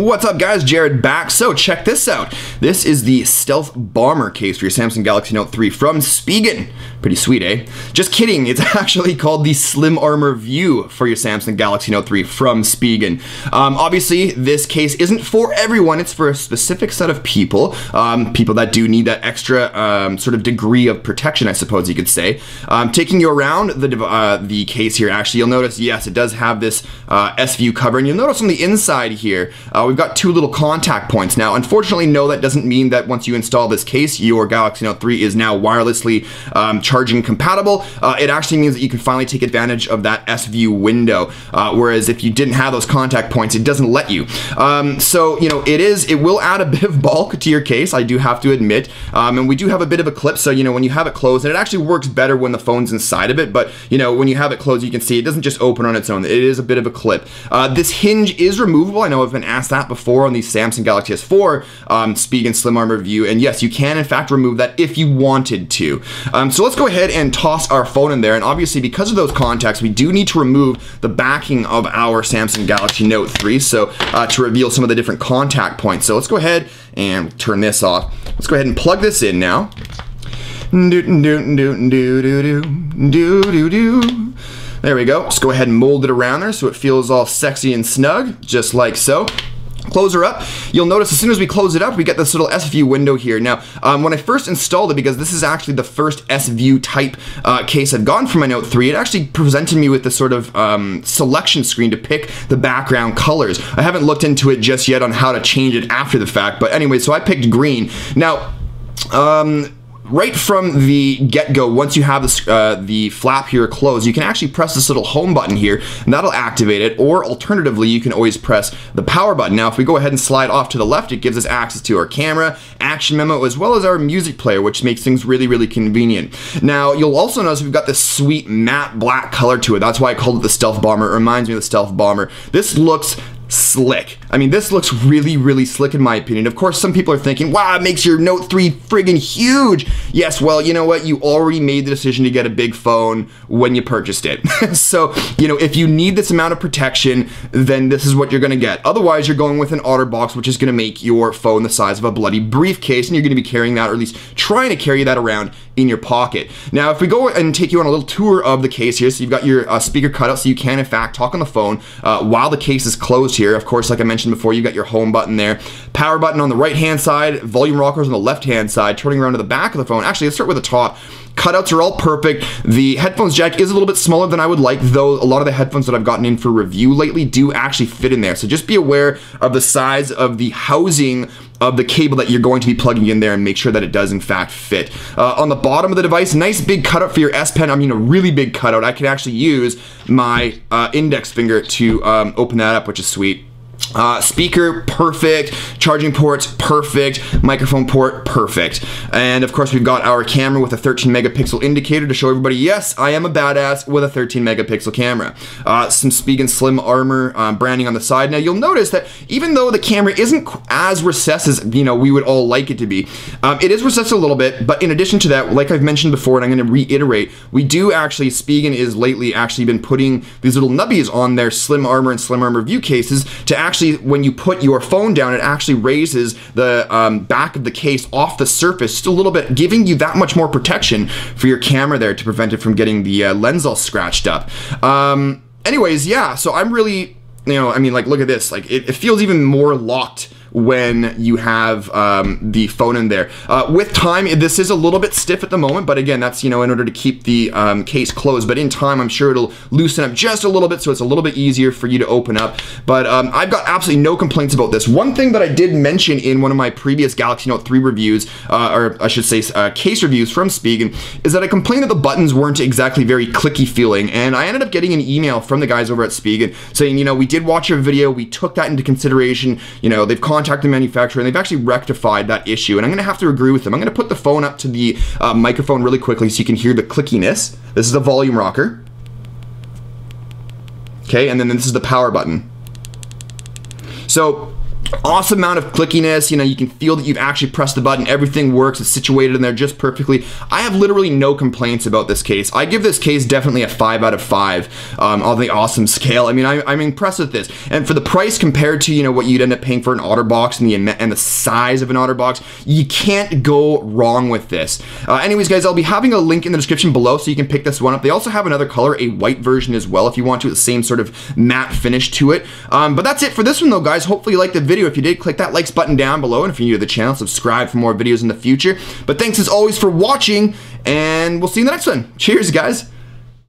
What's up guys, Jared back. So check this out. This is the Stealth Bomber case for your Samsung Galaxy Note 3 from Spigen. Pretty sweet, eh? Just kidding, it's actually called the Slim Armor View for your Samsung Galaxy Note 3 from Spigen. Obviously, this case isn't for everyone, it's for a specific set of people. People that do need that extra sort of degree of protection, I suppose you could say. Taking you around the case here, actually, you'll notice, yes, it does have this S-View cover, and you'll notice on the inside here, we've got two little contact points. Now, unfortunately, no, that doesn't mean that once you install this case, your Galaxy Note 3 is now wirelessly charging compatible. It actually means that you can finally take advantage of that S-View window, whereas if you didn't have those contact points, it doesn't let you. So, you know, it will add a bit of bulk to your case, I do have to admit, and we do have a bit of a clip, so, you know, when you have it closed, and it actually works better when the phone's inside of it, but, you know, when you have it closed, you can see it doesn't just open on its own. It is a bit of a clip. This hinge is removable. I know I've been asked that before on the Samsung Galaxy S4 Spigen Slim Armor View, and yes, you can in fact remove that if you wanted to. So let's go ahead and toss our phone in there, and obviously because of those contacts, we do need to remove the backing of our Samsung Galaxy Note 3, so to reveal some of the different contact points. So let's go ahead and turn this off. Let's go ahead and plug this in now. There we go. Just go ahead and mold it around there so it feels all sexy and snug, just like so. Close her up. You'll notice as soon as we close it up, we get this little S-View window here. Now, when I first installed it, because this is actually the first S-View type case I've gotten for my Note 3, it actually presented me with this sort of selection screen to pick the background colors. I haven't looked into it just yet on how to change it after the fact, but anyway, so I picked green. Now, right from the get-go, once you have this, the flap here closed, you can actually press this little home button here, and that'll activate it, or alternatively, you can always press the power button. Now, if we go ahead and slide off to the left, it gives us access to our camera, action memo, as well as our music player, which makes things really, really convenient. Now, you'll also notice we've got this sweet matte black color to it. That's why I called it the Stealth Bomber. It reminds me of the Stealth Bomber. This looks slick. I mean, this looks really, really slick in my opinion. Of course, some people are thinking, wow, it makes your Note 3 friggin' huge. Yes, well, you know what? You already made the decision to get a big phone when you purchased it. So, you know, if you need this amount of protection, then this is what you're gonna get. Otherwise, you're going with an OtterBox, which is gonna make your phone the size of a bloody briefcase, and you're gonna be carrying that, or at least trying to carry that around in your pocket. Now, if we go and take you on a little tour of the case here, so you've got your speaker cutout, so you can in fact talk on the phone while the case is closed here. Of course, like I mentioned before, you got your home button there, power button on the right hand side, volume rockers on the left hand side. Turning around to the back of the phone, actually let's start with the top. Cutouts are all perfect. The headphones jack is a little bit smaller than I would like, though a lot of the headphones that I've gotten in for review lately do actually fit in there. So just be aware of the size of the housing of the cable that you're going to be plugging in there, and make sure that it does in fact fit. On the bottom of the device, nice big cutout for your S Pen. I mean, a really big cutout. I can actually use my index finger to open that up, which is sweet. Speaker, perfect. Charging ports, perfect. Microphone port, perfect. And of course, we've got our camera with a 13 megapixel indicator to show everybody, yes, I am a badass with a 13 megapixel camera. Some Spigen Slim Armor branding on the side. Now, you'll notice that even though the camera isn't as recessed as, you know, we would all like it to be, it is recessed a little bit, but in addition to that, like I've mentioned before, and I'm going to reiterate, we do actually, Spigen is lately actually been putting these little nubbies on their Slim Armor and Slim Armor View cases to actually, when you put your phone down, it actually raises the back of the case off the surface just a little bit, giving you that much more protection for your camera there to prevent it from getting the lens all scratched up. Anyways, yeah, so I'm really, you know, I mean, like, look at this. Like, it feels even more locked when you have the phone in there. With time, this is a little bit stiff at the moment, but again, that's, you know, in order to keep the case closed, but in time, I'm sure it'll loosen up just a little bit, so it's a little bit easier for you to open up. But I've got absolutely no complaints about this. One thing that I did mention in one of my previous Galaxy Note 3 reviews, or I should say case reviews from Spigen, is that I complained that the buttons weren't exactly very clicky feeling, and I ended up getting an email from the guys over at Spigen saying, you know, we did watch your video, we took that into consideration, you know, they've contacted the manufacturer, and they've actually rectified that issue, and I'm gonna have to agree with them. I'm gonna put the phone up to the microphone really quickly so you can hear the clickiness. This is the volume rocker. Okay, and then this is the power button. So Awesome amount of clickiness. You know, you can feel that you've actually pressed the button. Everything works. It's situated in there just perfectly. I have literally no complaints about this case. I give this case definitely a 5 out of 5 on the awesome scale. I mean, I'm impressed with this. And for the price compared to, you know, what you'd end up paying for an OtterBox and the size of an OtterBox, you can't go wrong with this. Anyways, guys, I'll be having a link in the description below so you can pick this one up. They also have another color, a white version as well, if you want to, the same sort of matte finish to it. But that's it for this one though, guys. Hopefully you liked the video. If you did, click that likes button down below, and if you're new to the channel, subscribe for more videos in the future. But thanks as always for watching, and we'll see you in the next one. Cheers, guys.